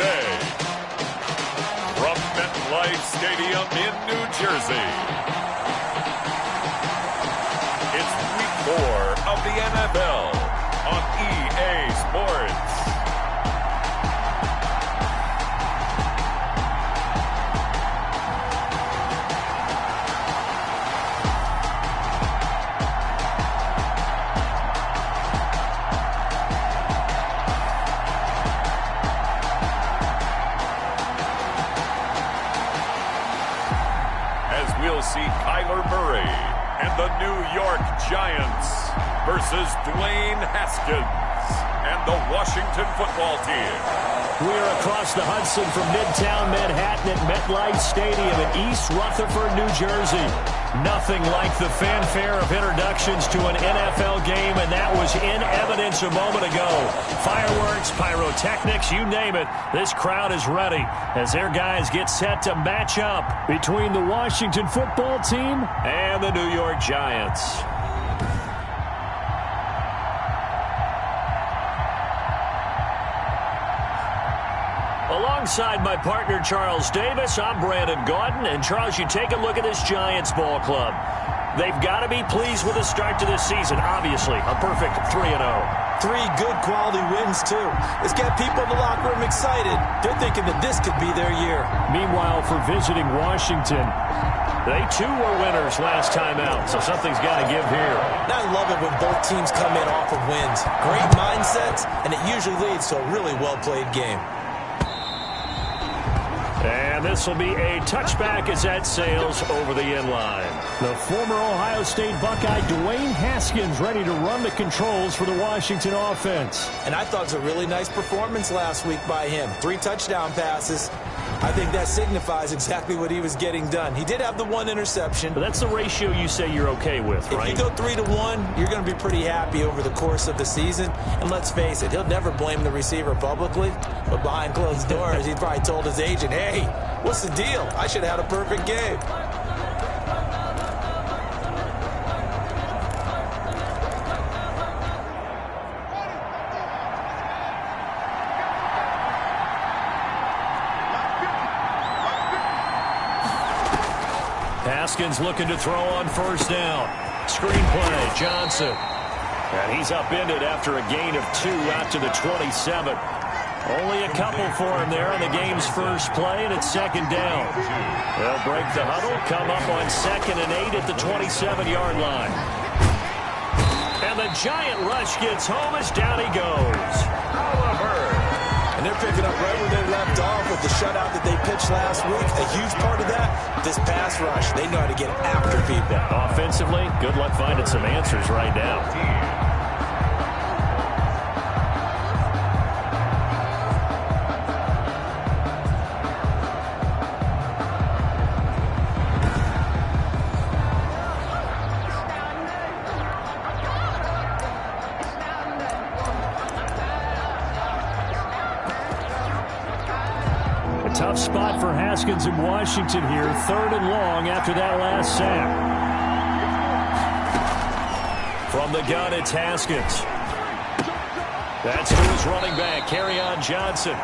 Tuesday. From MetLife Stadium in New Jersey, it's Week 4 of the NFL on EA Sports. We'll see Kyler Murray and the New York Giants versus Dwayne Haskins and the Washington football team. We're across the Hudson from Midtown Manhattan at MetLife Stadium in East Rutherford, New Jersey. Nothing like the fanfare of introductions to an NFL game, and that was in evidence a moment ago. Fireworks, pyrotechnics, you name it. This crowd is ready as their guys get set to match up between the Washington football team and the New York Giants. Alongside my partner, Charles Davis, I'm Brandon Gaudin. And, Charles, you take a look at this Giants ball club. They've got to be pleased with the start to this season. Obviously, a perfect 3-0. 3 good quality wins, too. It's got people in the locker room excited. They're thinking that this could be their year. Meanwhile, for visiting Washington, they, too, were winners last time out, so something's got to give here. And I love it when both teams come in off of wins. Great mindsets, and it usually leads to a really well-played game. And this will be a touchback as that sails over the end line. The former Ohio State Buckeye Dwayne Haskins ready to run the controls for the Washington offense. And I thought it was a really nice performance last week by him. 3 touchdown passes. I think that signifies exactly what he was getting done. He did have the 1 interception. But that's the ratio you say you're okay with, right? If you go 3-1, you're going to be pretty happy over the course of the season. And let's face it, he'll never blame the receiver publicly. But behind closed doors, he probably told his agent, hey, what's the deal? I should have had a perfect game. Haskins looking to throw on first down. Screen play, Johnson. And he's upended after a gain of 2 out to the 27. Only a couple for him there on the game's first play, and it's second down. They'll break the huddle, come up on 2nd and 8 at the 27-yard line. And the giant rush gets home as down he goes. And they're picking up right where they left off with the shutout that they pitched last week. A huge part of that, this pass rush. They know how to get after people. Offensively, good luck finding some answers right now. Tough spot for Haskins in Washington here. 3rd and long after that last sack. From the gun, it's Haskins. That's to his running back, Kerryon Johnson.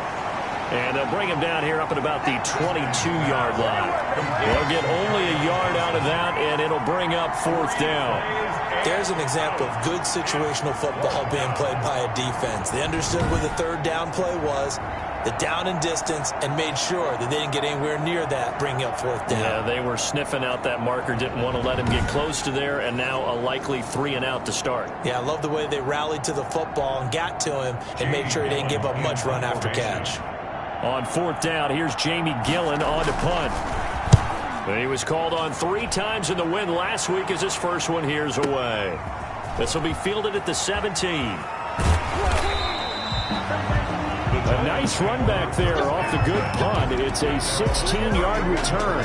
And they'll bring him down here up at about the 22-yard line. They'll get only a yard out of that, and it'll bring up 4th down. There's an example of good situational football being played by a defense. They understood where the 3rd down play was, the down and distance, and made sure that they didn't get anywhere near that, bringing up 4th down. Yeah, they were sniffing out that marker, didn't want to let him get close to there, and now a likely 3 and out to start. Yeah, I love the way they rallied to the football and got to him and made sure he didn't give up much run after catch. On 4th down, here's Jamie Gillen on to punt. He was called on 3 times in the win last week as his first one here's away. This will be fielded at the 17. A nice run back there off the good punt. It's a 16-yard return.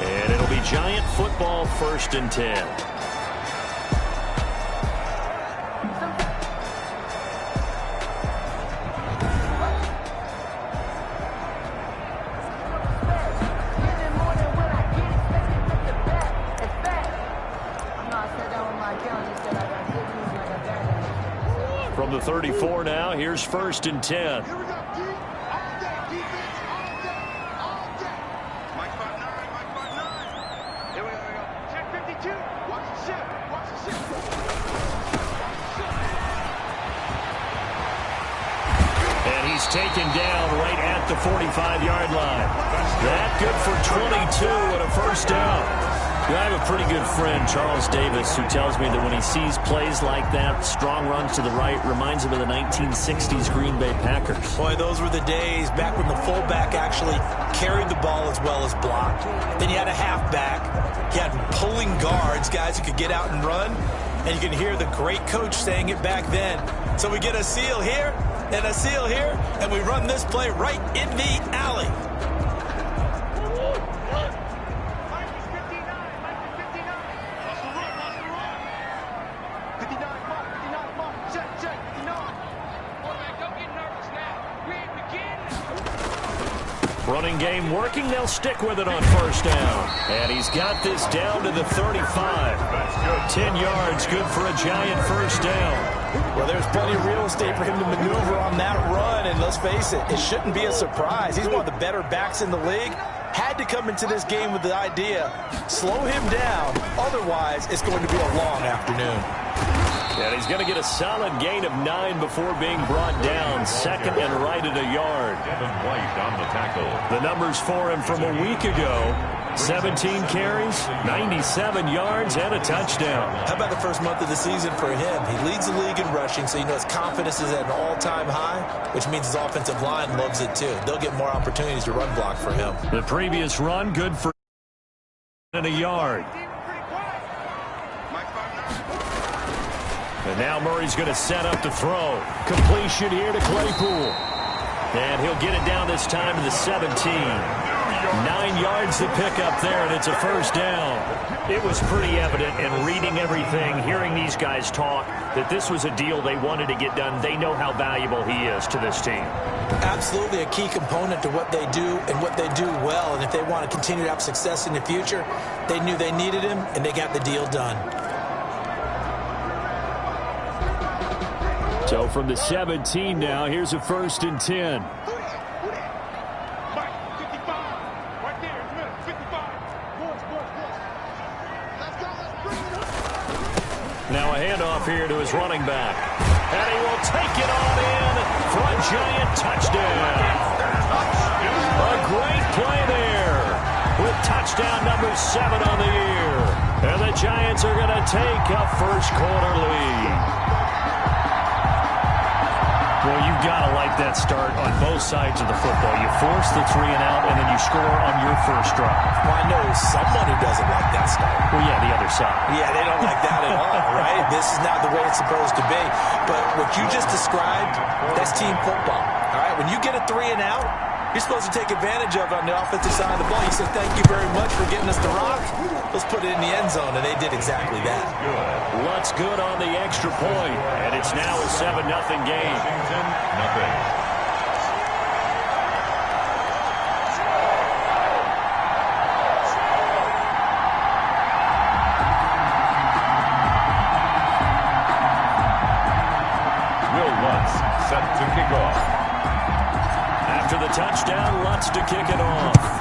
And it'll be Giant football 1st and 10. From the 34 now, here's 1st and 10. And he's taken down right at the 45-yard line. That good for 22 and a first down. I have a pretty good friend, Charles Davis, who tells me that when he sees plays like that, strong runs to the right, reminds him of the 1960s Green Bay Packers. Boy, those were the days back when the fullback actually carried the ball as well as blocked. Then you had a halfback. You had pulling guards, guys who could get out and run. And you can hear the great coach saying it back then. So we get a seal here and a seal here, and we run this play right in the alley. Running game working. They'll stick with it on first down. And he's got this down to the 35. 10 yards, good for a giant first down. Well, there's plenty of real estate for him to maneuver on that run. And let's face it, it shouldn't be a surprise. He's one of the better backs in the league. Had to come into this game with the idea, slow him down. Otherwise, it's going to be a long afternoon. And he's going to get a solid gain of 9 before being brought down. Second and right at a yard. Devin White on the tackle. The numbers for him from a week ago. 17 carries, 97 yards, and a touchdown. How about the first month of the season for him? He leads the league in rushing, so you know his confidence is at an all-time high, which means his offensive line loves it too. They'll get more opportunities to run block for him. The previous run, good for a yard. And now Murray's going to set up to throw. Completion here to Claypool. And he'll get it down this time to the 17. 9 yards to pick up there, and it's a first down. It was pretty evident in reading everything, hearing these guys talk, that this was a deal they wanted to get done. They know how valuable he is to this team. Absolutely a key component to what they do and what they do well. And if they want to continue to have success in the future, they knew they needed him, and they got the deal done. So from the 17 now, here's a 1st and 10. Now a handoff here to his running back. And he will take it on in for a giant touchdown. A great play there with touchdown number 7 on the year. And the Giants are going to take a first quarter lead. Well, you've got to like that start on both sides of the football. You force the 3 and out, and then you score on your first drive. Well, I know someone who doesn't like that start. Well, yeah, the other side. Yeah, they don't like that at all, right? This is not the way it's supposed to be. But what you just described, that's team football, all right? When you get a 3 and out, you're supposed to take advantage of it on the offensive side of the ball. You said, thank you very much for getting us the rock. Let's put it in the end zone, and they did exactly that. What's good on the extra point, and it's now a 7-0 game. Nothing. Will Lutz set to kick off. After the touchdown, Lutz to kick it off.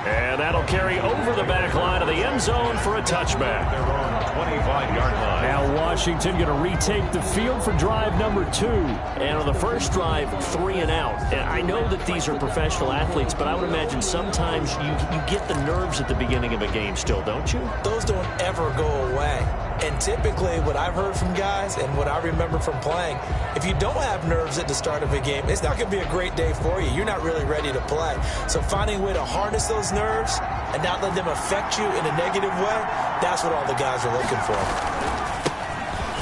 And that'll carry over the back line of the end zone for a touchback. They're on 25-yard line. Now Washington going to retake the field for drive number 2. And on the first drive, 3 and out. And I know that these are professional athletes, but I would imagine sometimes you get the nerves at the beginning of a game still, don't you? Those don't ever go away. And typically what I've heard from guys and what I remember from playing, if you don't have nerves at the start of a game, it's not going to be a great day for you. You're not really ready to play. So finding a way to harness those nerves and not let them affect you in a negative way, that's what all the guys are looking for.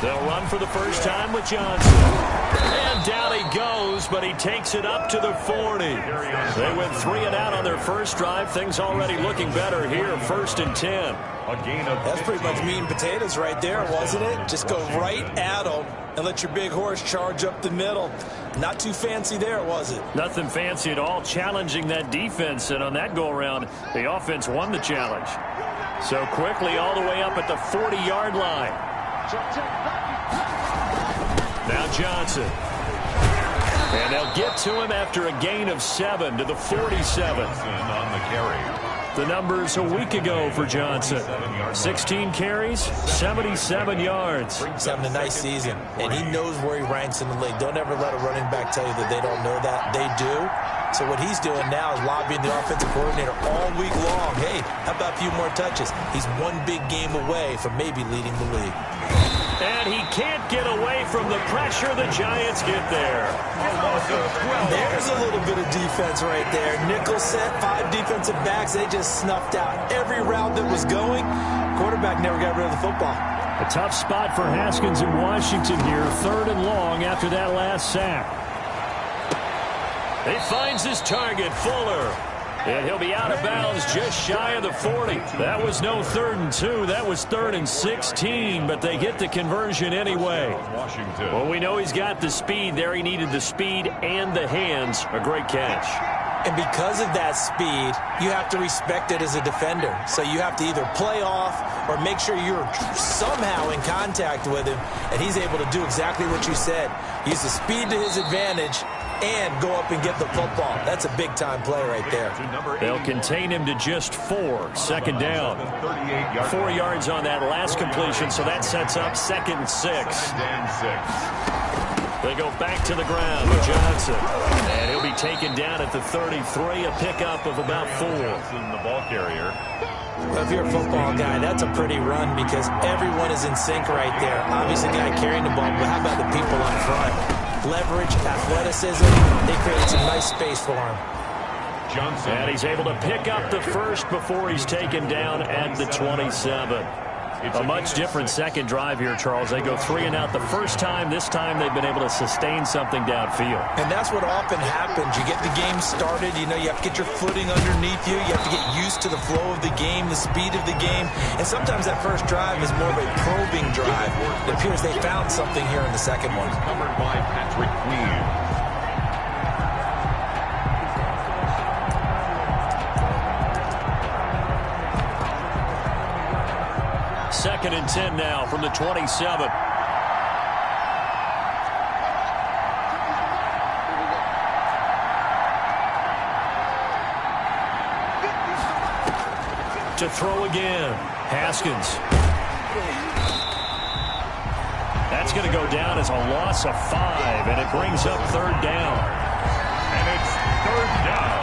They'll run for the first time with Johnson. And down he goes, but he takes it up to the 40. They went 3 and out on their first drive. Things already looking better here, 1st and 10. That's pretty much meat and potatoes right there, wasn't it? Just go right at them and let your big horse charge up the middle. Not too fancy there, was it? Nothing fancy at all, challenging that defense. And on that go-around, the offense won the challenge. So quickly all the way up at the 40-yard line. Now Johnson. And they'll get to him after a gain of 7 to the 47. On the carry. The numbers a week ago for Johnson. 16 carries, 77 yards. He's having a nice season, and he knows where he ranks in the league. Don't ever let a running back tell you that they don't know that. They do. So what he's doing now is lobbying the offensive coordinator all week long. Hey, how about a few more touches? He's one big game away from maybe leading the league. And he can't get away from the pressure. The Giants get there. There's a little bit of defense right there. Nickel set, 5 defensive backs. They just snuffed out every route that was going. Quarterback never got rid of the football. A tough spot for Haskins in Washington here. 3rd and long after that last sack. He finds his target, Fuller. And he'll be out of bounds just shy of the 40. That was no 3rd and 2. That was 3rd and 16, but they get the conversion anyway. Washington. Well, we know he's got the speed there. He needed the speed and the hands. A great catch. And because of that speed, you have to respect it as a defender. So you have to either play off or make sure you're somehow in contact with him, and he's able to do exactly what you said. Use the speed to his advantage and go up and get the football. That's a big-time play right there. They'll contain him to just 4. 2nd down. 4 yards on that last completion, so that sets up 2nd and 6. They go back to the ground with Johnson. And he'll be taken down at the 33, a pickup of about 4. The ball carrier. Well, if you're a football guy, that's a pretty run because everyone is in sync right there. Obviously, the guy carrying the ball, but how about the people up front? Leverage, athleticism, they create some nice space for him. Johnson. And he's able to pick up the first before he's taken down at the 27. A much different second drive here, Charles. They go 3 and out the first time. This time they've been able to sustain something downfield. And that's what often happens. You get the game started. You know, you have to get your footing underneath you. You have to get used to the flow of the game, the speed of the game. And sometimes that first drive is more of a probing drive. It appears they found something here in the second one. Covered by Patrick Queen. 2nd and 10 now from the 27. To throw again. Haskins. That's going to go down as a loss of 5, and it brings up 3rd down. And it's 3rd down.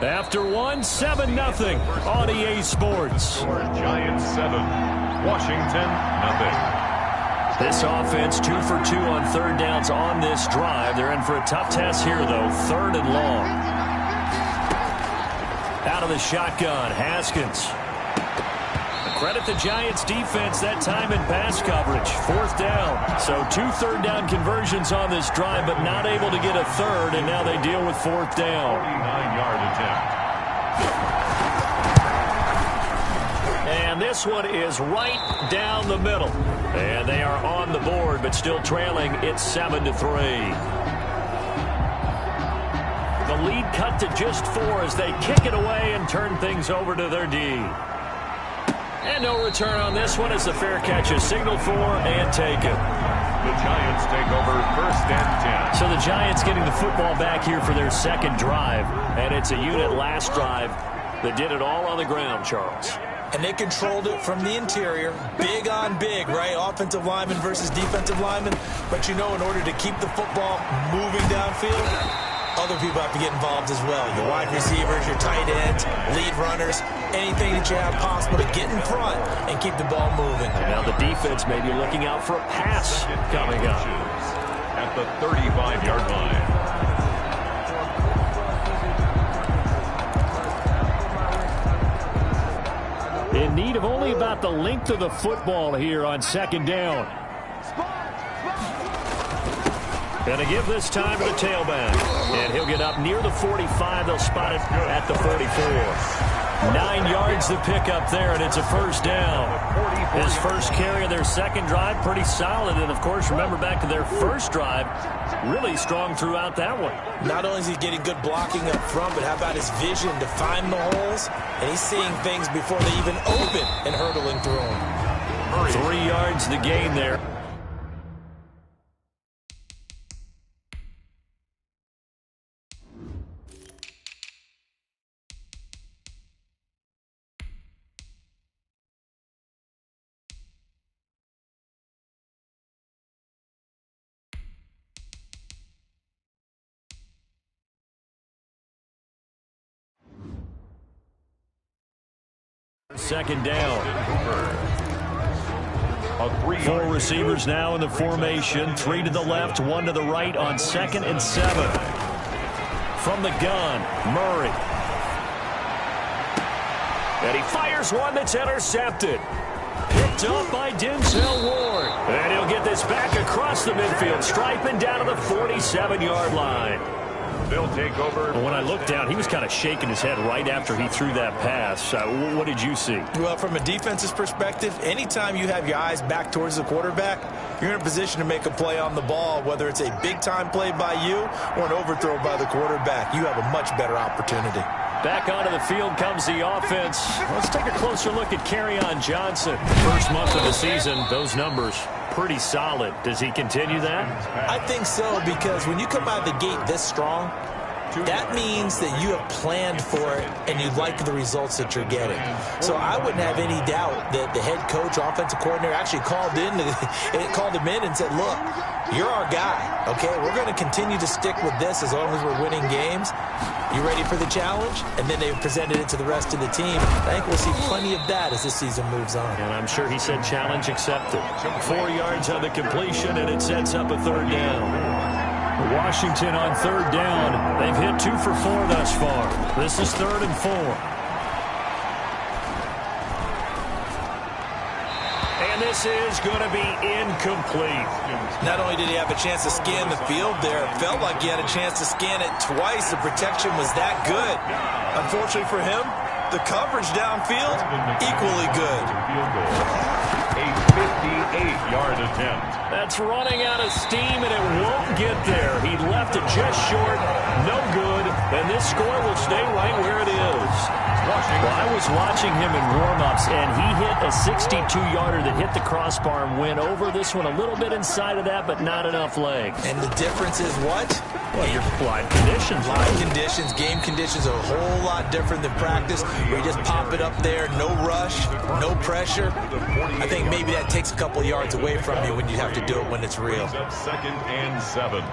After 1, 7-0 on EA Sports. Giants 7, Washington 0. This offense 2 for 2 on 3rd downs on this drive. They're in for a tough test here, though. 3rd and long. Out of the shotgun, Haskins. Credit the Giants defense that time in pass coverage. 4th down. So 2 3rd-down conversions on this drive, but not able to get a 3rd, and now they deal with 4th down. 49-yard attempt. And this one is right down the middle. And they are on the board, but still trailing. It's 7-3. The lead cut to just 4 as they kick it away and turn things over to their D. And no return on this one as the fair catch is signaled for and taken. The Giants take over 1st and 10. So the Giants getting the football back here for their 2nd drive. And it's a unit last drive that did it all on the ground, Charles. And they controlled it from the interior. Big on big, right? Offensive lineman versus defensive lineman. But you know, in order to keep the football moving downfield, other people have to get involved as well. Your wide receivers, your tight ends, lead runners, anything that you have possible to get in front and keep the ball moving. And now the defense may be looking out for a pass coming up. At the 35-yard line. In need of only about the length of the football here on 2nd down. Going to give this time to the tailback. And he'll get up near the 45. They'll spot it at the 44. 9 yards to pick up there, and it's a first down. His first carry of their second drive, pretty solid. And, of course, remember back to their first drive, really strong throughout that one. Not only is he getting good blocking up front, but how about his vision to find the holes? And he's seeing things before they even open and hurdling through them. 3 yards to gain there. Second down. 4 receivers now in the formation. 3 to the left, 1 to the right on 2nd and 7. From the gun, Murray. And he fires one that's intercepted. Picked up by Denzel Ward. And he'll get this back across the midfield, striping down to the 47-yard line. They'll take over. When I looked down, he was kind of shaking his head right after he threw that pass. What did you see? Well, from a defense's perspective, anytime you have your eyes back towards the quarterback, you're in a position to make a play on the ball, whether it's a big-time play by you or an overthrow by the quarterback. You have a much better opportunity. Back onto the field comes the offense. Let's take a closer look at Kerryon Johnson. First month of the season, those numbers pretty solid. Does he continue that? I think so, because when you come out of the gate this strong, that means that you have planned for it and you like the results that you're getting. So I wouldn't have any doubt that the head coach, offensive coordinator, actually called him in and said, look, you're our guy, okay? We're going to continue to stick with this as long as we're winning games. You ready for the challenge? And then they presented it to the rest of the team. I think we'll see plenty of that as this season moves on. And I'm sure he said challenge accepted. 4 yards on the completion, and it sets up a third down. Washington on third down. They've hit 2 for 4 thus far. This is 3rd and 4. And this is going to be incomplete. Not only did he have a chance to scan the field there, it felt like he had a chance to scan it twice. The protection was that good. Unfortunately for him, the coverage downfield, equally good. A 58-yard attempt. That's running out of steam, and it won't get there. He left it just short. No good. And this score will stay right where it is. Well, I was watching him in warm-ups, and he hit a 62-yarder that hit the crossbar and went over this one a little bit inside of that, but not enough legs. And the difference is what? Well, your live conditions. Live conditions, game conditions are a whole lot different than practice, where you just pop it up there, no rush, no pressure. I think maybe that takes a couple yards away from you when you have to do it when it's real. 2nd and 7.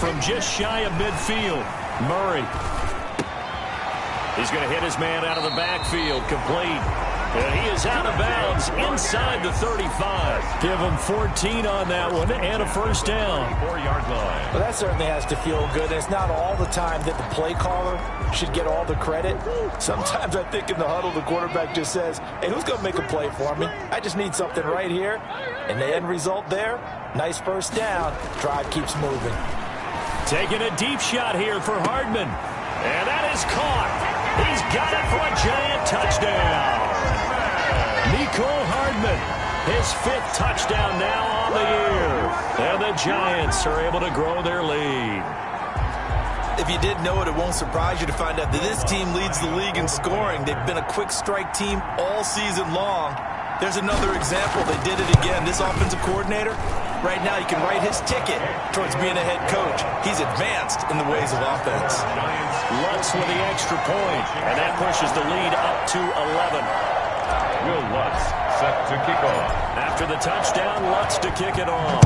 From just shy of midfield, Murray. He's going to hit his man out of the backfield, complete. And he is out of bounds inside the 35. Give him 14 on that one and a first down. 4-yard line. Well, that certainly has to feel good. And it's not all the time that the play caller should get all the credit. Sometimes I think in the huddle, the quarterback just says, hey, who's going to make a play for me? I just need something right here. And the end result there, nice first down. Drive keeps moving. Taking a deep shot here for Hardman. And that is caught. He's got it for a giant touchdown. Nicole Hardman, his 5th touchdown now on the year. And the Giants are able to grow their lead. If you didn't know it, it won't surprise you to find out that this team leads the league in scoring. They've been a quick strike team all season long. There's another example. They did it again. This offensive coordinator, right now you can write his ticket towards being a head coach. He's advanced in the ways of offense. Lutz with the extra point, and that pushes the lead up to 11. Will Lutz set to kick off. After the touchdown, Lutz to kick it off.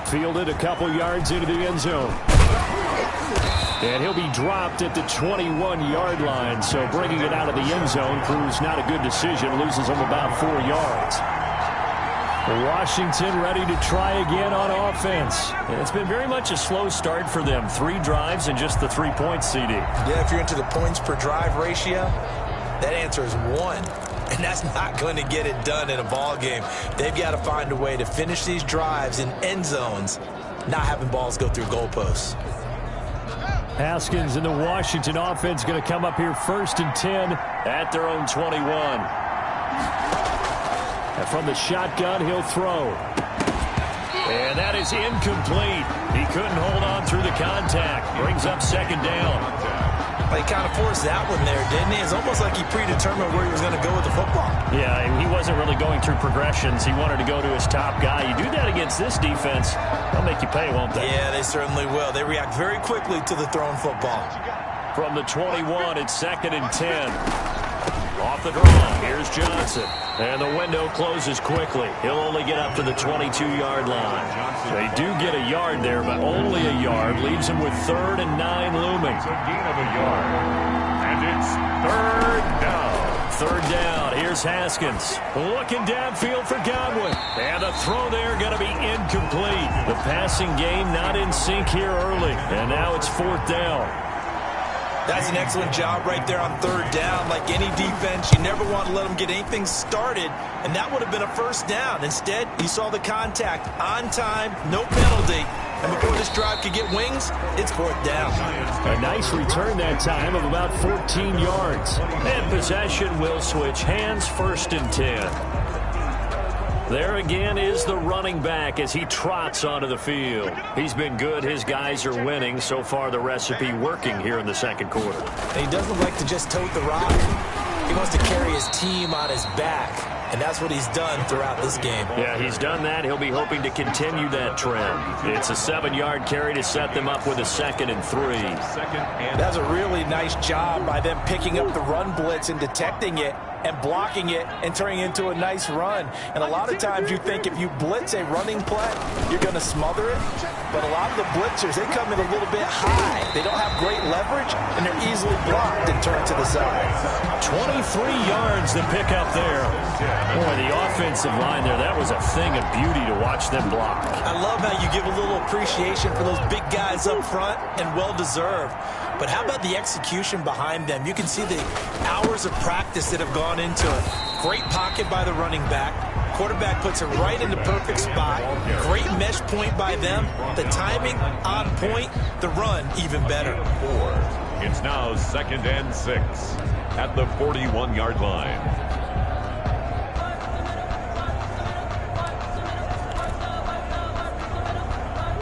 Fielded a couple yards into the end zone. And he'll be dropped at the 21-yard line, so bringing it out of the end zone proves not a good decision, loses him about 4 yards. Washington ready to try again on offense. And it's been very much a slow start for them. 3 drives and just the 3 points, CD. Yeah, if you're into the points per drive ratio, that answer is 1. And that's not going to get it done in a ball game. They've got to find a way to finish these drives in end zones, not having balls go through goalposts. Haskins and the Washington offense going to come up here 1st and 10 at their own 21. And from the shotgun, he'll throw. And that is incomplete. He couldn't hold on through the contact. Brings up 2nd down. He kind of forced that one there, didn't he? It's almost like he predetermined where he was going to go with the football. Yeah, he wasn't really going through progressions. He wanted to go to his top guy. You do that against this defense, they'll make you pay, won't they? Yeah, they certainly will. They react very quickly to the thrown football. From the 21, it's 2nd and 10. Off the draw, here's Johnson. And the window closes quickly. He'll only get up to the 22-yard line. They do get a yard there, but only a yard. Leaves him with 3rd and 9 looming. It's a gain of a yard. And it's 3rd down. 3rd down. Here's Haskins. Looking downfield for Godwin. And the throw there going to be incomplete. The passing game not in sync here early. And now it's 4th down. That's an excellent job right there on 3rd down. Like any defense, you never want to let them get anything started, and that would have been a 1st down. Instead, you saw the contact on time, no penalty, and before this drive could get wings, it's 4th down. A nice return that time of about 14 yards. And possession will switch hands, 1st and 10. There again is the running back as he trots onto the field. He's been good. His guys are winning. So far, the recipe working here in the 2nd quarter. And he doesn't like to just tote the rock. He wants to carry his team on his back, and that's what he's done throughout this game. Yeah, he's done that. He'll be hoping to continue that trend. It's a 7-yard carry to set them up with a 2nd and 3. That's a really nice job by them picking up the run blitz and detecting it and blocking it and turning it into a nice run. And a lot of times you think if you blitz a running play, you're going to smother it. But a lot of the blitzers, they come in a little bit high. They don't have great leverage, and they're easily blocked and turned to the side. 23 yards to pick up there. Boy, the offensive line there, that was a thing of beauty to watch them block. I love how you give a little appreciation for those big guys up front, and well-deserved. But how about the execution behind them? You can see the hours of practice that have gone into it. Great pocket by the running back. Quarterback puts it right in the perfect spot. Great mesh point by them. The timing on point. The run even better. It's now 2nd and 6 at the 41-yard line.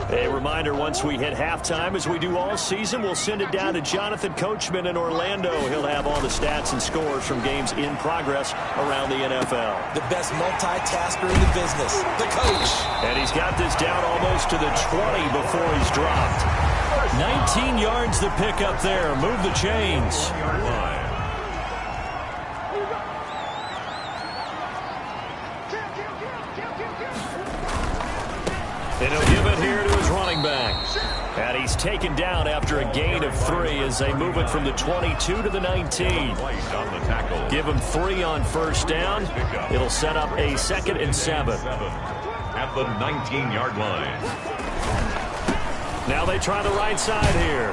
A reminder, once we hit halftime, as we do all season, we'll send it down to Jonathan Coachman in Orlando. He'll have all the stats and scores from games in progress around the NFL. The best multitasker in the business, the coach. And he's got this down almost to the 20 before he's dropped. 19 yards to pick up there. Move the chains. And he'll give it here to his running back. And he's taken down after a gain of 3 as they move it from the 22 to the 19. Give him 3 on 1st down. It'll set up a 2nd and 7. At the 19-yard line. Now they try the right side here.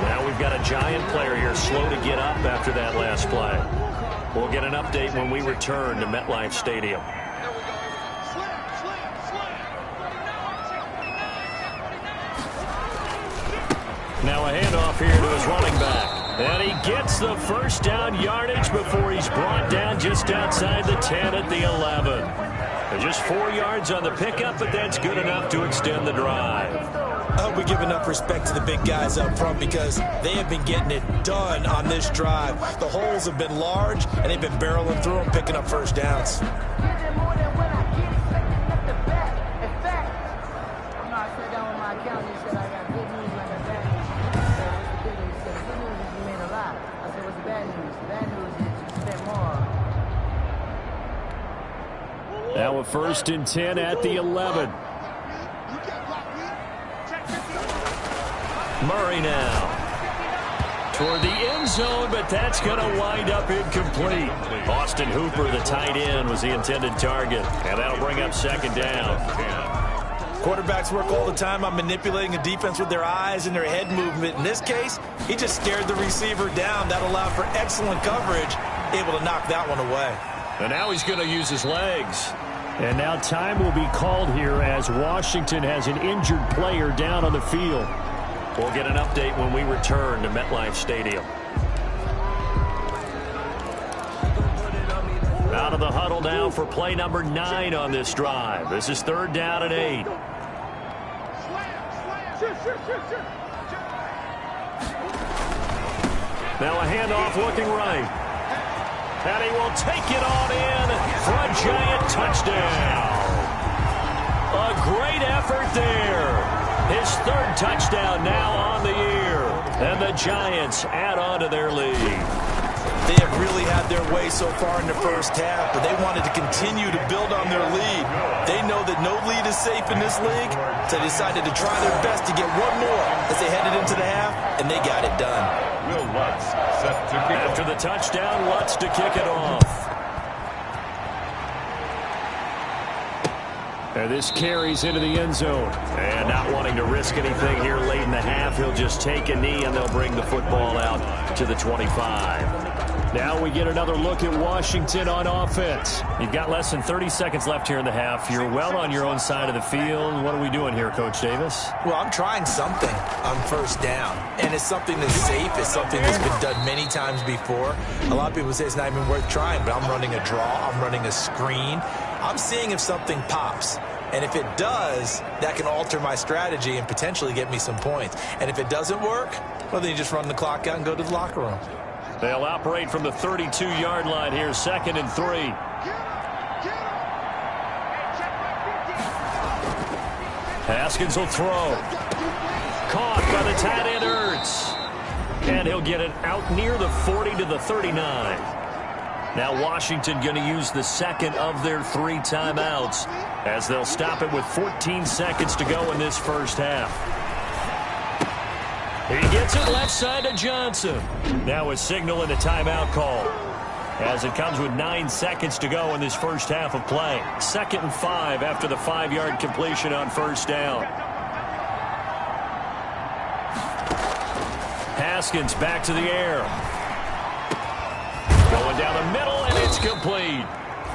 Now we've got a giant player here slow to get up after that last play. We'll get an update when we return to MetLife Stadium. Now a handoff here to his running back. And he gets the 1st down yardage before he's brought down just outside the 10 at the 11. Just 4 yards on the pickup, but that's good enough to extend the drive. I hope we give enough respect to the big guys up front because they have been getting it done on this drive. The holes have been large, and they've been barreling through them, picking up 1st downs. Now a 1st and 10 at the 11. Murray now toward the end zone, but that's going to wind up incomplete. Austin Hooper, the tight end, was the intended target, and that'll bring up 2nd down. Quarterbacks work all the time on manipulating a defense with their eyes and their head movement. In this case, he just stared the receiver down. That allowed for excellent coverage. able to knock that one away. And now he's going to use his legs. And now time will be called here as Washington has an injured player down on the field. We'll get an update when we return to MetLife Stadium. Out of the huddle now for play number 9 on this drive. This is 3rd down and 8. Now a handoff looking right. And he will take it on in for a giant touchdown. A great effort there. His 3rd touchdown now on the year. And the Giants add on to their lead. They have really had their way so far in the first half, but they wanted to continue to build on their lead. They know that no lead is safe in this league, so they decided to try their best to get one more as they headed into the half, and they got it done. Will Lutz set to kick After off. the touchdown, Lutz to kick it off. And this carries into the end zone. And not wanting to risk anything here late in the half, he'll just take a knee and they'll bring the football out to the 25. Now we get another look at Washington on offense. You've got less than 30 seconds left here in the half. You're well on your own side of the field. What are we doing here, Coach Davis? Well, I'm trying something on 1st down, and it's something that's safe. It's something that's been done many times before. A lot of people say it's not even worth trying, but I'm running a draw. I'm running a screen. I'm seeing if something pops. And if it does, that can alter my strategy and potentially get me some points. And if it doesn't work, well, then you just run the clock out and go to the locker room. They'll operate from the 32-yard line here, 2nd and 3. Haskins will throw. Caught by the tight end, Ertz. And he'll get it out near the 40 to the 39. Now Washington going to use the 2nd of their 3 timeouts as they'll stop it with 14 seconds to go in this first half. He gets it left side to Johnson. Now a signal and a timeout call as it comes with 9 seconds to go in this first half of play. 2nd and 5 after the 5-yard completion on 1st down. Haskins back to the air. Going down the middle, and it's complete.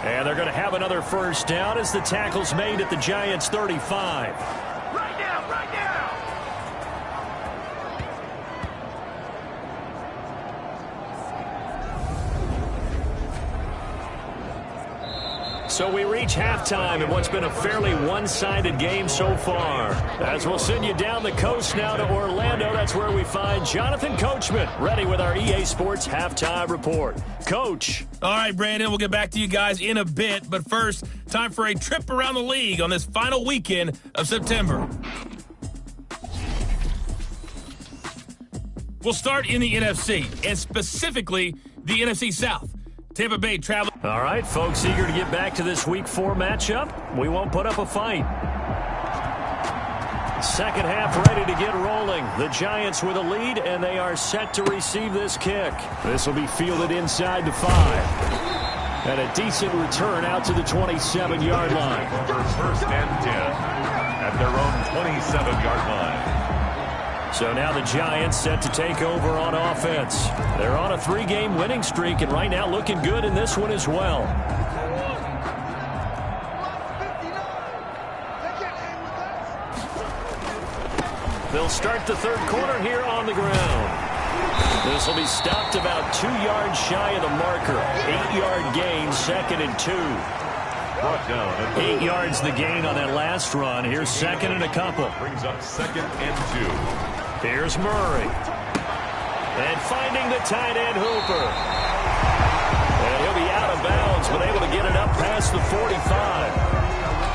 And they're going to have another 1st down as the tackle's made at the Giants' 35. Right now, right now. So we reach halftime in what's been a fairly one-sided game so far. As we'll send you down the coast now to Orlando, that's where we find Jonathan Coachman, ready with our EA Sports Halftime Report. Coach. All right, Brandon, we'll get back to you guys in a bit. But first, time for a trip around the league on this final weekend of September. We'll start in the NFC, and specifically the NFC South. Tampa Bay traveling. All right, folks, eager to get back to this Week 4 matchup. We won't put up a fight. Second half ready to get rolling. The Giants with a lead, and they are set to receive this kick. This will be fielded inside the 5. And a decent return out to the 27-yard line. Numbers 1st and 10 at their own 27-yard line. So now the Giants set to take over on offense. They're on a 3-game winning streak, and right now looking good in this one as well. They'll start the 3rd quarter here on the ground. This will be stopped about 2 yards shy of the marker. 8-yard gain, 2nd and 2. Brought down at 8 yards the gain on that last run. Here's 2nd and a couple. brings up 2nd and 2. Here's Murray. And finding the tight end Hooper. And he'll be out of bounds, but able to get it up past the 45.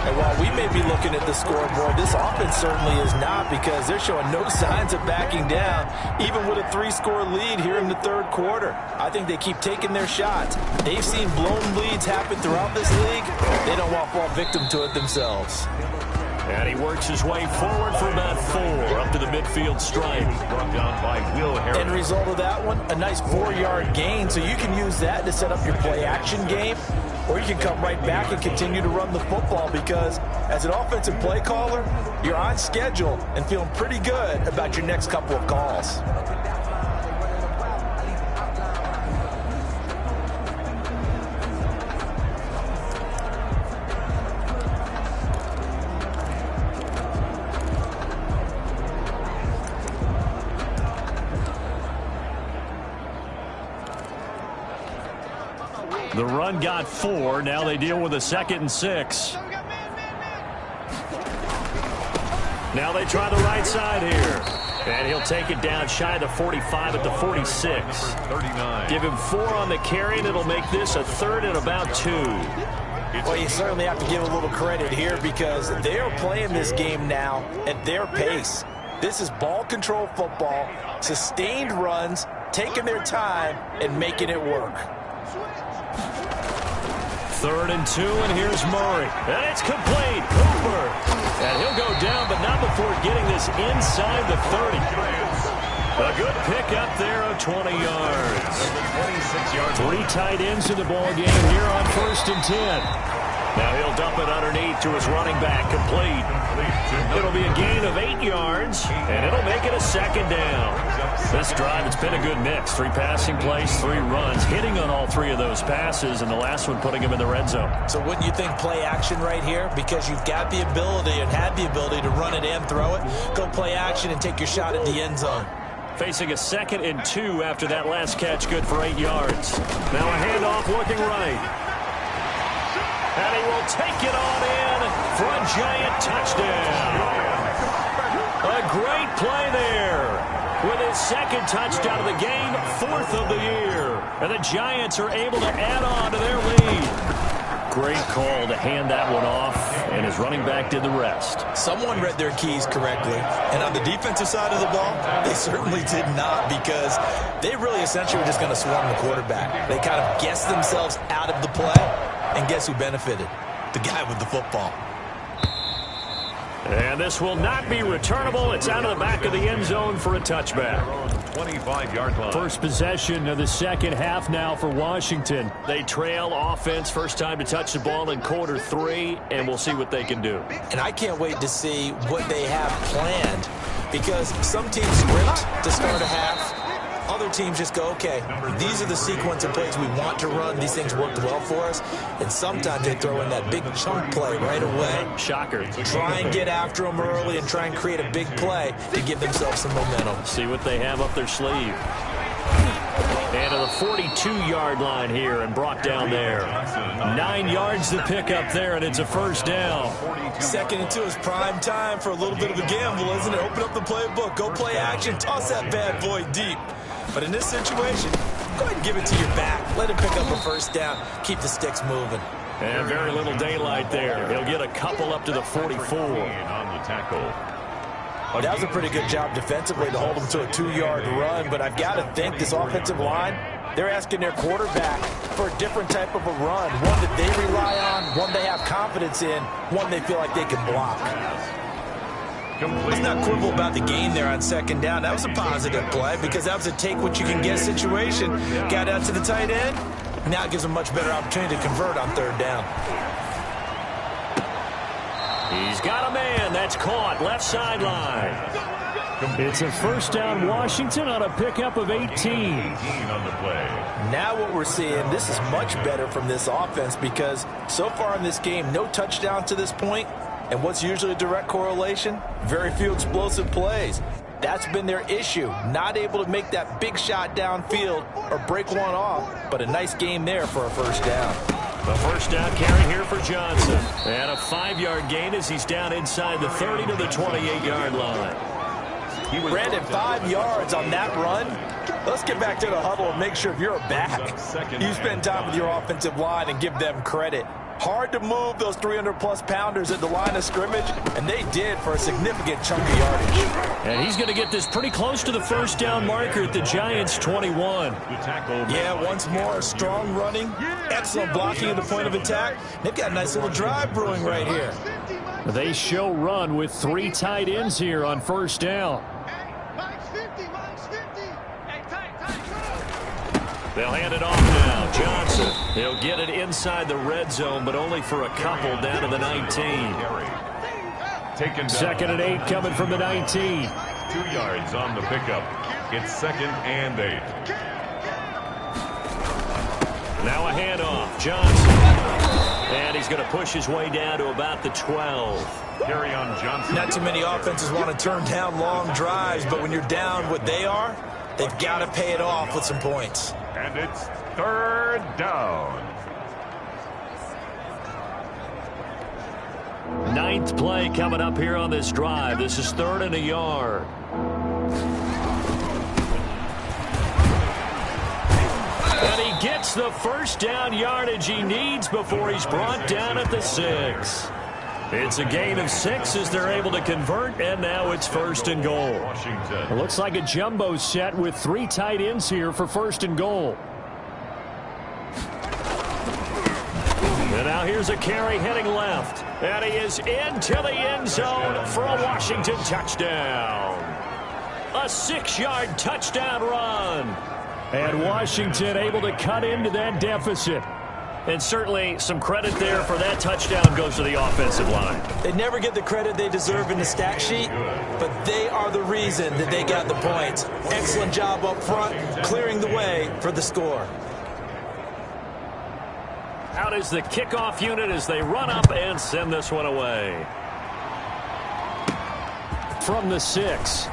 And while we may be looking at the scoreboard, this offense certainly is not, because they're showing no signs of backing down, even with a 3-score lead here in the 3rd quarter. I think they keep taking their shots. They've seen blown leads happen throughout this league. They don't want to fall victim to it themselves. And he works his way forward for about 4 up to the midfield stripe. Brought down by Will Harris. End result of that one, a nice 4-yard gain, so you can use that to set up your play-action game, or you can come right back and continue to run the football, because as an offensive play caller, you're on schedule and feeling pretty good about your next couple of calls. The run got 4. Now they deal with a 2nd and 6. Now they try the right side here. And he'll take it down shy of the 45 at the 46. 39. Give him 4 on the carry, and it'll make this a 3rd and about 2. Well, you certainly have to give a little credit here because they are playing this game now at their pace. This is ball control football, sustained runs, taking their time, and making it work. 3rd and 2, and here's Murray. And it's complete. Cooper. And he'll go down, but not before getting this inside the 30. A good pickup there of 20 yards. 3 tight ends in the ball game here on 1st and 10. Now he'll dump it underneath to his running back, complete. It'll be a gain of 8 yards, and it'll make it a 2nd down. This drive, it's been a good mix. 3 passing plays, 3 runs, hitting on all 3 of those passes, and the last one putting him in the red zone. So wouldn't you think play action right here? Because you've got the ability and had the ability to run it and throw it. Go play action and take your shot at the end zone. Facing a 2nd and 2 after that last catch, good for 8 yards. Now a handoff looking right. And he will take it on in for a giant touchdown. A great play there. With his 2nd touchdown of the game, 4th of the year. And the Giants are able to add on to their lead. Great call to hand that one off, and his running back did the rest. Someone read their keys correctly, and on the defensive side of the ball, they certainly did not because they really essentially were just going to swarm the quarterback. They kind of guessed themselves out of the play, and guess who benefited? The guy with the football. And this will not be returnable. It's out of the back of the end zone for a touchback. 25-yard line. First possession of the 2nd half now for Washington. They trail offense, first time to touch the ball in quarter 3, and we'll see what they can do. And I can't wait to see what they have planned because some teams script to start a half. Other teams just go, okay, these are the sequence of plays we want to run. These things worked well for us. And sometimes they throw in that big chunk play right away. Shocker. Try and get after them early and try and create a big play to give themselves some momentum. See what they have up their sleeve. And to the 42-yard line here and brought down there. 9 yards to pick up there, and it's a 1st down. 2nd and 2 is prime time for a little bit of a gamble, isn't it? Open up the playbook. Go play action. Toss that bad boy deep. But in this situation, go ahead and give it to your back. Let him pick up a 1st down. Keep the sticks moving. And very little daylight there. He'll get a couple up to the 44. On the tackle. That was a pretty good job defensively to hold him to a 2-yard run, but I've got to think this offensive line, they're asking their quarterback for a different type of a run, one that they rely on, one they have confidence in, one they feel like they can block. Let's not quibble about the gain there on 2nd down. That was a positive play because that was a take-what-you-can-get situation. Got out to the tight end. Now it gives them a much better opportunity to convert on 3rd down. He's got a man. That's caught. Left sideline. It's a 1st down Washington on a pickup of 18. On the play. Now what we're seeing, this is much better from this offense because so far in this game, no touchdown to this point. And what's usually a direct correlation? Very few explosive plays. That's been their issue. Not able to make that big shot downfield or break one off. But a nice game there for a 1st down. The 1st down carry here for Johnson. And a 5-yard gain as he's down inside the 30 to the 28-yard line. Brandon, 5 yards on that run. Let's get back to the huddle and make sure if you're a back, you spend time with your offensive line and give them credit. Hard to move those 300-plus pounders at the line of scrimmage, and they did for a significant chunk of yardage. And he's going to get this pretty close to the 1st down marker at the Giants' 21. Yeah, once more, strong running, excellent blocking at the point of attack. They've got a nice little drive brewing right here. They show run with 3 tight ends here on 1st down. They'll hand it off now. Johnson. He'll get it inside the red zone, but only for a couple down to the 19. 2nd and 8 coming from the 19. 2 yards on the pickup. It's 2nd and 8. Now a handoff. Johnson. And he's going to push his way down to about the 12. Carry on Johnson. Not too many offenses want to turn down long drives, but when you're down what they are, they've got to pay it off with some points. And it's 3rd down. Ninth play coming up here on this drive. This is 3rd and a yard. And he gets the first down yardage he needs before he's brought down at the 6. It's a gain of 6 as they're able to convert, and now it's 1st and goal. It looks like a jumbo set with 3 tight ends here for 1st and goal. And now here's a carry heading left. And he is into the end zone for a Washington touchdown. A 6-yard touchdown run. And Washington able to cut into that deficit. And certainly some credit there for that touchdown goes to the offensive line. They never get the credit they deserve in the stat sheet, but they are the reason that they got the points. Excellent job up front, clearing the way for the score. Out is the kickoff unit as they run up and send this one away. From the 6.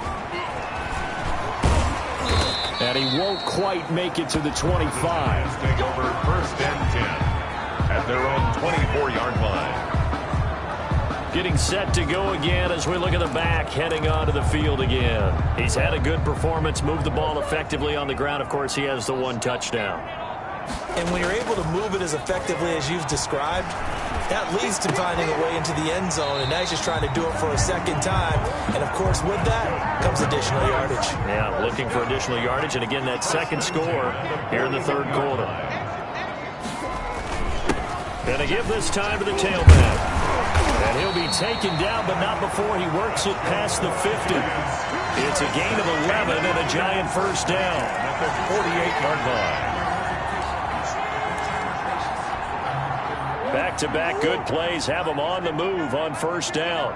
And he won't quite make it to the 25. Take over 1st and 10 at their own 24-yard line. Getting set to go again as we look at the back heading onto the field again. He's had a good performance, moved the ball effectively on the ground. Of course, he has the 1 touchdown. And when you're able to move it as effectively as you've described, that leads to finding a way into the end zone, and now he's just trying to do it for a second time. And, of course, with that comes additional yardage. Yeah, looking for additional yardage, and again, that second score here in the 3rd quarter. Gonna give this time to the tailback. And he'll be taken down, but not before he works it past the 50. It's a gain of 11 and a giant first down At the 48-yard line. Back-to-back good plays have them on the move on first down.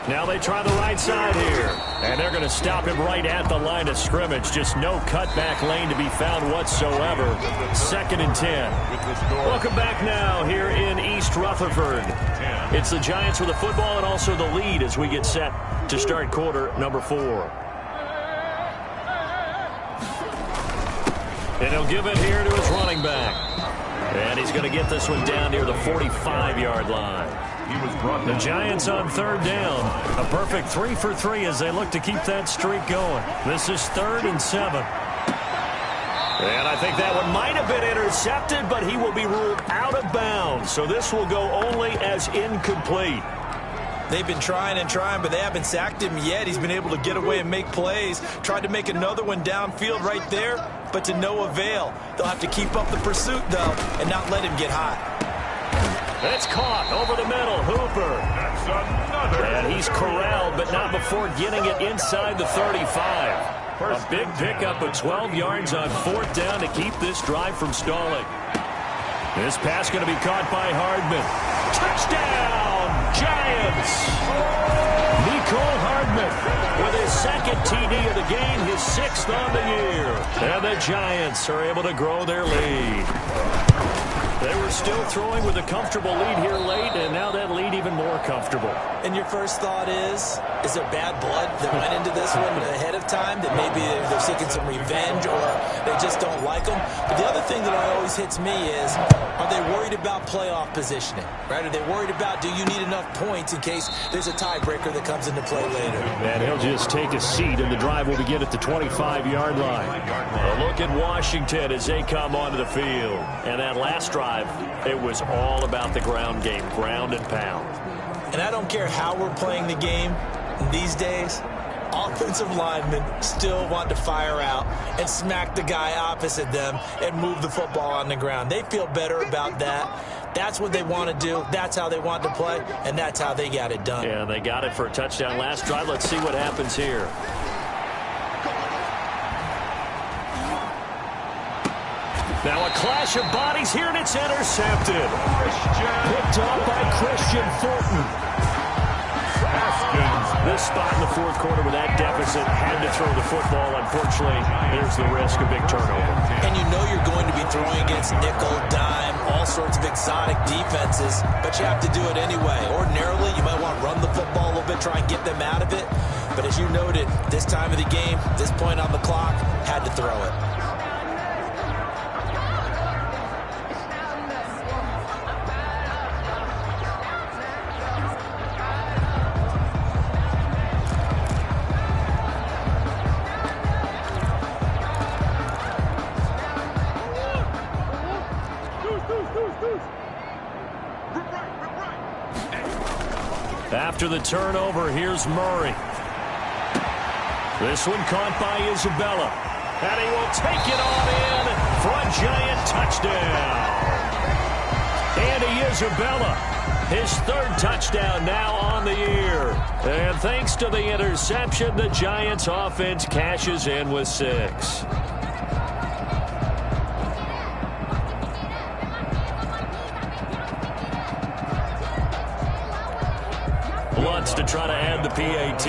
Now they try the right side here. And they're going to stop him right at the line of scrimmage. Just no cutback lane to be found whatsoever. 2nd and 10. Welcome back now here in East Rutherford. It's the Giants with the football and also the lead as we get set to start quarter number 4. And he'll give it here to his running back. And he's going to get this one down near the 45-yard line. The Giants on 3rd down. A perfect 3 for 3 as they look to keep that streak going. This is 3rd and 7. And I think that one might have been intercepted, but he will be ruled out of bounds. So this will go only as incomplete. They've been trying and trying, but they haven't sacked him yet. He's been able to get away and make plays. Tried to make another one downfield right there, but to no avail. They'll have to keep up the pursuit, though, and not let him get hot. It's caught over the middle. Hooper. That's another. And he's corralled, but not before getting it inside the 35. A big pickup of 12 yards on 4th down to keep this drive from stalling. This pass going to be caught by Hardman. Touchdown, Giants! Nicole Hardman with his 2nd TD of the game, his 6th on the year. And the Giants are able to grow their lead. They were still throwing with a comfortable lead here late, and now that lead even more comfortable. And your first thought is there bad blood that went into this one ahead of time, that maybe they're seeking some revenge or they just don't like them? But the other thing that always hits me is, are they worried about playoff positioning? Right? Are they worried about, do you need enough points in case there's a tiebreaker that comes into play later? And he'll just take a seat, and the drive will begin at the 25-yard line. A look at Washington as they come onto the field. And that last drive, it was all about the ground game, ground and pound. And I don't care how we're playing the game these days, offensive linemen still want to fire out and smack the guy opposite them and move the football on the ground. They feel better about that. That's what they want to do. That's how they want to play, and that's how they got it done. Yeah, they got it for a touchdown last drive. Let's see what happens here. Now a clash of bodies here, and it's intercepted. Picked off by Christian Fulton. This spot in the 4th quarter with that deficit, had to throw the football. Unfortunately, there's the risk of big turnover. And you know you're going to be throwing against nickel, dime, all sorts of exotic defenses, but you have to do it anyway. Ordinarily, you might want to run the football a little bit, try and get them out of it. But as you noted, this time of the game, this point on the clock, had to throw it. After the turnover, here's Murray. This one caught by Isabella. And he will take it on in for a Giant touchdown. Andy Isabella, his third touchdown now on the year. And thanks to the interception, the Giants offense cashes in with 6. Lutz to try to add the PAT.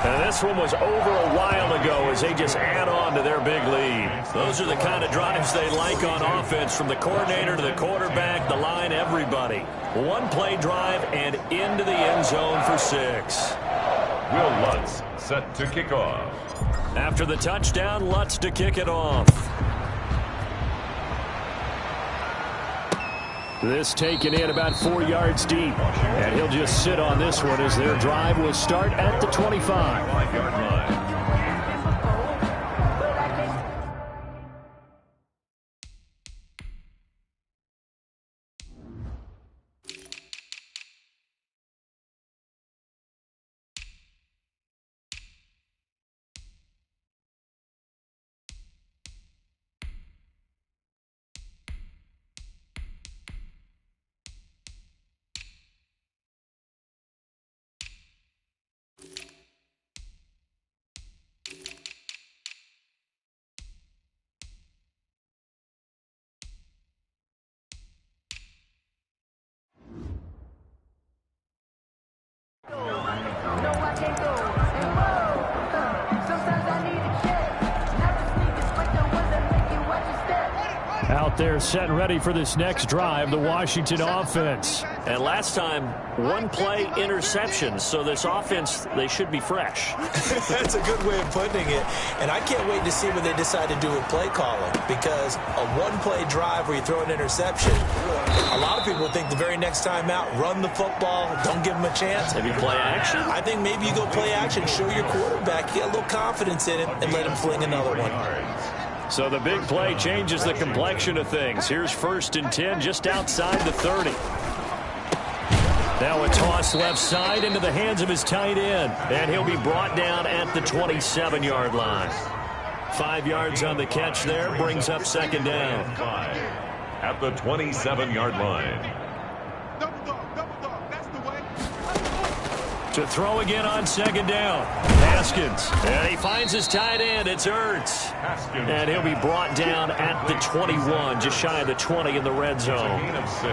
And this one was over a while ago as they just add on to their big lead. Those are the kind of drives they like on offense, from the coordinator to the quarterback, the line, everybody. One-play drive and into the end zone for 6. Will Lutz set to kick off. After the touchdown, Lutz to kick it off. This taken in about 4 yards deep. And he'll just sit on this one as their drive will start at the 25. 5-yard line. Out there set and ready for this next drive, the Washington offense. And last time, one-play interceptions, so this offense, they should be fresh. That's a good way of putting it. And I can't wait to see what they decide to do with play calling, because a one-play drive where you throw an interception, a lot of people think the very next time out, run the football, don't give them a chance. Maybe play action? I think maybe you go play action, show your quarterback, get a little confidence in him, and let him fling another one. So the big play changes the complexion of things. Here's 1st and 10 just outside the 30. Now a toss left side into the hands of his tight end. And he'll be brought down at the 27-yard line. 5 yards on the catch there, brings up 2nd down. At the 27-yard line. To throw again on 2nd down. Haskins. And he finds his tight end. It's Ertz. And he'll be brought down at the 21, just shy of the 20 in the red zone.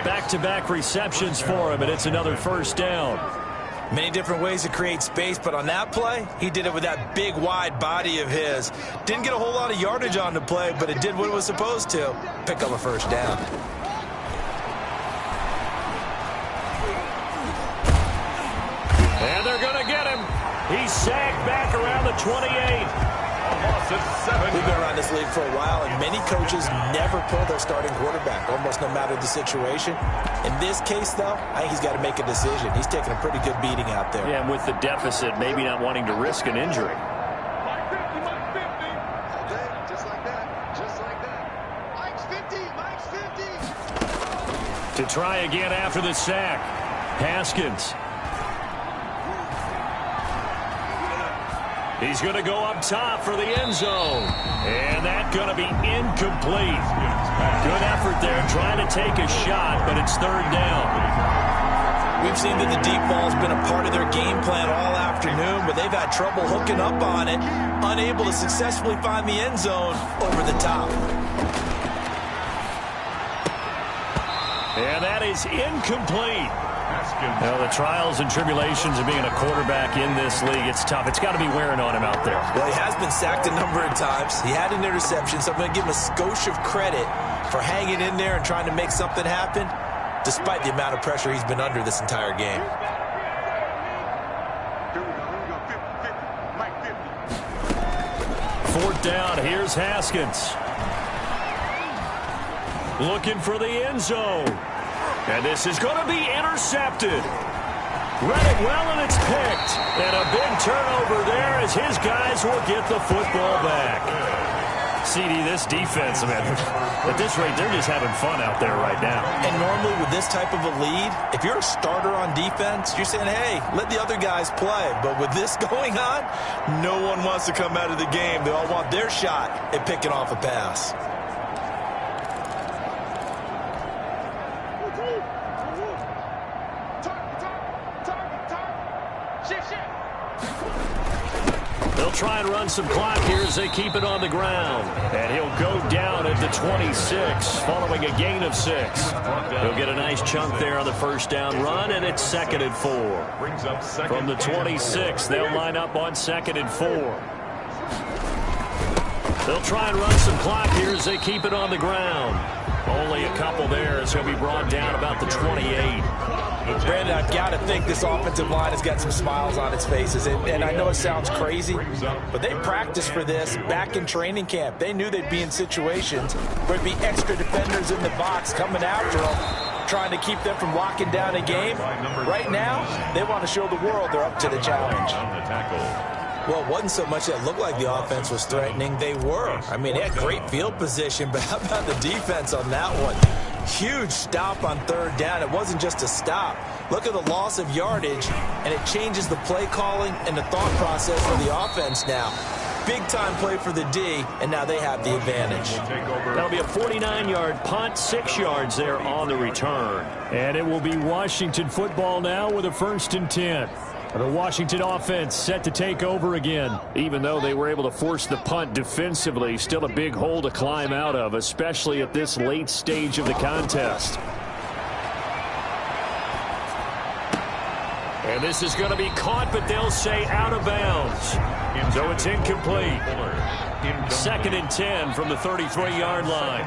Back-to-back receptions for him, and it's another 1st down. Many different ways to create space, but on that play, he did it with that big, wide body of his. Didn't get a whole lot of yardage on the play, but it did what it was supposed to. Pick up a 1st down. And they're going to get him. He's sacked back around the 28. We've been around this league for a while, and many coaches never pull their starting quarterback, almost no matter the situation. In this case, though, I think he's got to make a decision. He's taking a pretty good beating out there. Yeah, and with the deficit, maybe not wanting to risk an injury. Just like that. Just like that. Mike's 50. Mike's 50. To try again after the sack. Haskins. He's going to go up top for the end zone. And that's going to be incomplete. Good effort there trying to take a shot, but it's 3rd down. We've seen that the deep ball's been a part of their game plan all afternoon, but they've had trouble hooking up on it, unable to successfully find the end zone over the top. And that is incomplete. Well, the trials and tribulations of being a quarterback in this league, it's tough. It's got to be wearing on him out there. Well, he has been sacked a number of times. He had an interception, so I'm going to give him a skosh of credit for hanging in there and trying to make something happen, despite the amount of pressure he's been under this entire game. Here we go. 50. Mike 50. 4th down. Here's Haskins. Looking for the end zone. And this is going to be intercepted. Read it well, and it's picked. And a big turnover there as his guys will get the football back. CD, this defense, man, at this rate, they're just having fun out there right now. And normally with this type of a lead, if you're a starter on defense, you're saying, hey, let the other guys play. But with this going on, no one wants to come out of the game. They all want their shot at picking off a pass. They'll try and run some clock here as they keep it on the ground. And he'll go down at the 26, following a gain of 6. He'll get a nice chunk there on the first down run, and it's 2nd and 4. From the 26, they'll line up on 2nd and 4. They'll try and run some clock here as they keep it on the ground. Only a couple there as he'll be brought down about the 28. Brandon, I've got to think this offensive line has got some smiles on its faces. And I know it sounds crazy, but they practiced for this back in training camp. They knew they'd be in situations where there'd be extra defenders in the box coming after them, trying to keep them from locking down a game. Right now, they want to show the world they're up to the challenge. Well, it wasn't so much that it looked like the offense was threatening. They were. I mean, they had great field position, but how about the defense on that one? Huge stop on 3rd down. It wasn't just a stop. Look at the loss of yardage, and it changes the play calling and the thought process for the offense now. Big-time play for the D, and now they have the advantage. That'll be a 49-yard punt, 6 yards there on the return. And it will be Washington football now with a 1st and 10. The Washington offense set to take over again. Even though they were able to force the punt defensively, still a big hole to climb out of, especially at this late stage of the contest. And this is going to be caught, but they'll say out of bounds. So it's incomplete. 2nd and 10 from the 33-yard line.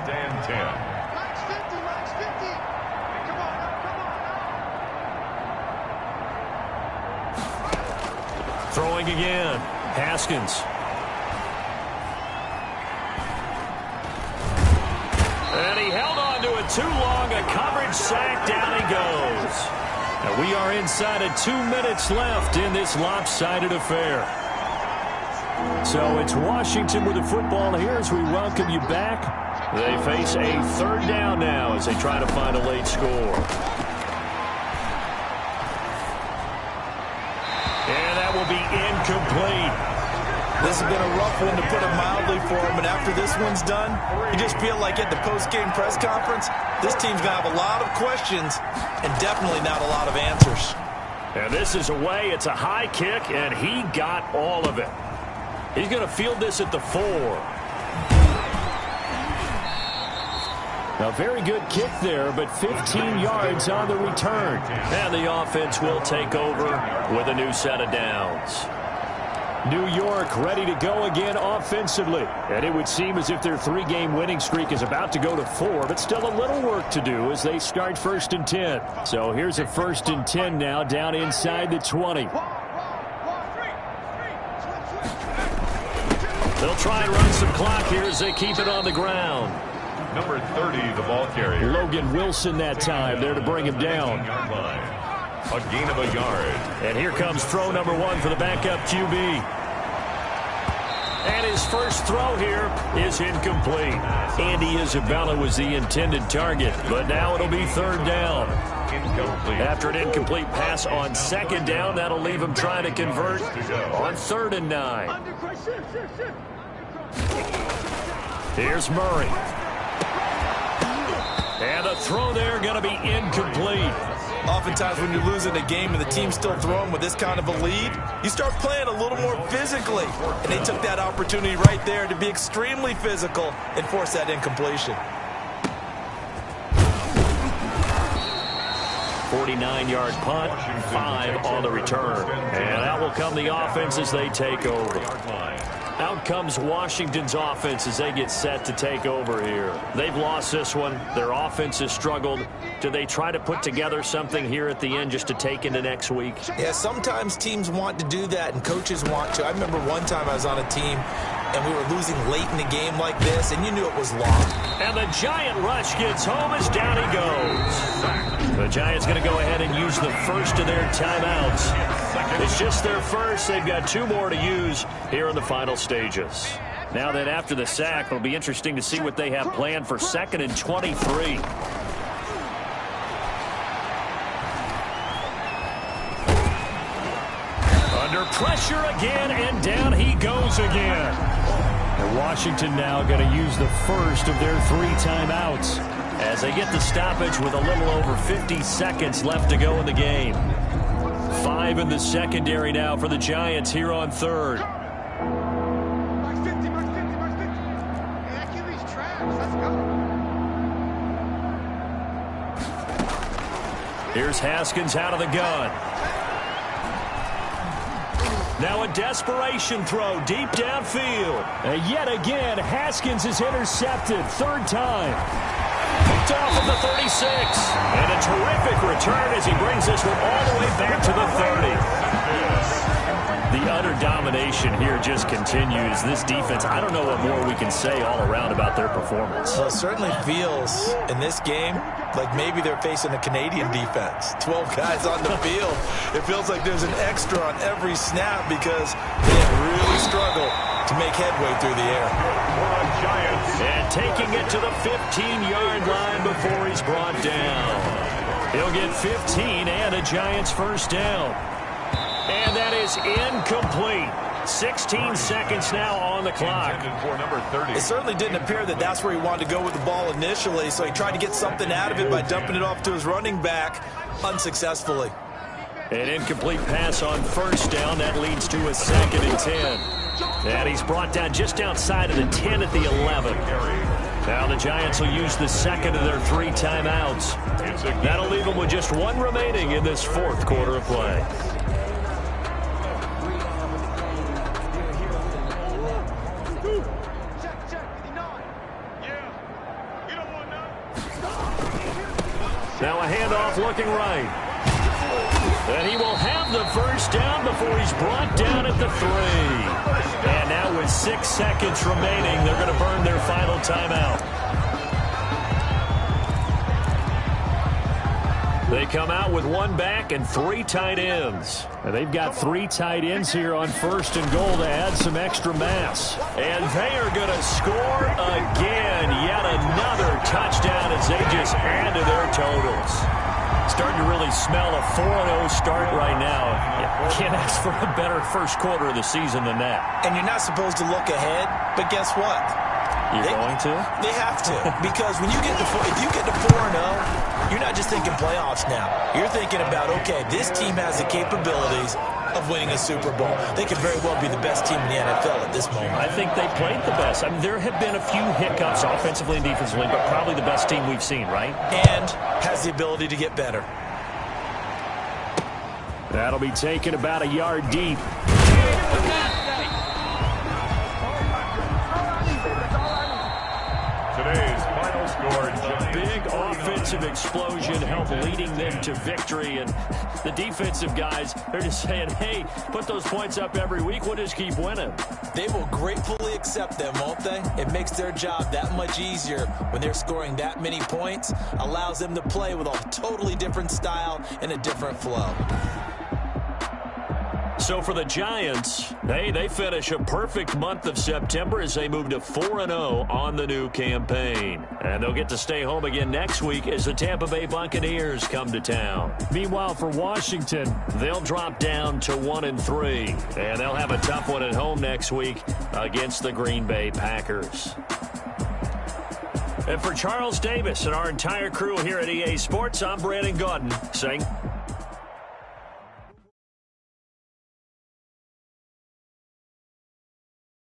Throwing again, Haskins. And he held on to it too long. A coverage sack. Down he goes. And we are inside of 2 minutes left in this lopsided affair. So it's Washington with the football here as we welcome you back. They face a 3rd down now as they try to find a late score. And that will be incomplete. This has been a rough one, to put it mildly, for him. And after this one's done, you just feel like at the post-game press conference, this team's going to have a lot of questions and definitely not a lot of answers. And this is away. It's a high kick, and he got all of it. He's going to field this at the 4. A very good kick there, but 15 yards on the return. And the offense will take over with a new set of downs. New York ready to go again offensively. And it would seem as if their 3-game winning streak is about to go to 4, but still a little work to do as they start 1st and 10. So here's a 1st and 10 now down inside the 20. They'll try and run some clock here as they keep it on the ground. Number 30, the ball carrier. Logan Wilson that time there to bring him down. A gain of a yard. And here comes throw number 1 for the backup QB. And his first throw here is incomplete. Andy Isabella was the intended target, but now it'll be 3rd down. Incomplete. After an incomplete pass on 2nd down, that'll leave him trying to convert on 3rd and 9. Here's Murray. And the throw there going to be incomplete. Oftentimes when you're losing a game and the team's still throwing with this kind of a lead, you start playing a little more physically. And they took that opportunity right there to be extremely physical and force that incompletion. 49-yard punt, 5 on the return. And out will come the offense as they take over. Out comes Washington's offense as they get set to take over here. They've lost this one. Their offense has struggled. Do they try to put together something here at the end just to take into next week? Yeah, sometimes teams want to do that and coaches want to. I remember one time I was on a team and we were losing late in the game like this, and you knew it was lost. And the Giant rush gets home as down he goes. The Giants going to go ahead and use the first of their timeouts. It's just their first. They've got 2 more to use here in the final stages. Now then, after the sack, it'll be interesting to see what they have planned for 2nd and 23. Under pressure again, and down he goes again. And Washington now going to use the first of their 3 timeouts as they get the stoppage with a little over 50 seconds left to go in the game. 5 in the secondary now for the Giants here on 3rd. Here's Haskins out of the gun. Now a desperation throw deep downfield. And yet again, Haskins is intercepted. 3rd time. Picked off of the 36. And a terrific return as he brings this one all the way back to the 30. The utter domination here just continues. This defense, I don't know what more we can say all around about their performance. Well, it certainly feels in this game like maybe they're facing a Canadian defense. 12 guys on the field. It feels like there's an extra on every snap because they have really struggled to make headway through the air. And taking it to the 15-yard line before he's brought down. He'll get 15 and a Giants first down. And that is incomplete. 16 seconds now on the clock. It certainly didn't appear that that's where he wanted to go with the ball initially, so he tried to get something out of it by dumping it off to his running back unsuccessfully. An incomplete pass on first down. That leads to a 2nd and 10. And he's brought down just outside of the 10 at the 11. Now the Giants will use the 2nd of their 3 timeouts. That'll leave them with just 1 remaining in this 4th quarter of play. Now a handoff looking right. And he will have the first down before he's brought down at the 3. And now with 6 seconds remaining, they're going to burn their final timeout. They come out with 1 back and 3 tight ends. And they've got 3 tight ends here on 1st and goal to add some extra mass. And they are going to score again. Yet another touchdown as they just add to their totals. Starting to really smell a 4-0 start right now. Can't ask for a better first quarter of the season than that. And you're not supposed to look ahead, but guess what? You're going to? They have to. Because when you get to if you get to 4-0, you're not just thinking playoffs now. You're thinking about, okay, this team has the capabilities of winning a Super Bowl. They could very well be the best team in the NFL at this moment. I think they played the best. I mean, there have been a few hiccups offensively and defensively, but probably the best team we've seen, right? And has the ability to get better. That'll be taken about a yard deep. Today's final score. A big offensive explosion helped leading them to victory. And the defensive guys, they're just saying, hey, put those points up every week. We'll just keep winning. They will gratefully accept them, won't they? It makes their job that much easier when they're scoring that many points. Allows them to play with a totally different style and a different flow. So for the Giants, hey, they finish a perfect month of September as they move to 4-0 on the new campaign. And they'll get to stay home again next week as the Tampa Bay Buccaneers come to town. Meanwhile, for Washington, they'll drop down to 1-3. And they'll have a tough one at home next week against the Green Bay Packers. And for Charles Davis and our entire crew here at EA Sports, I'm Brandon Gaudin saying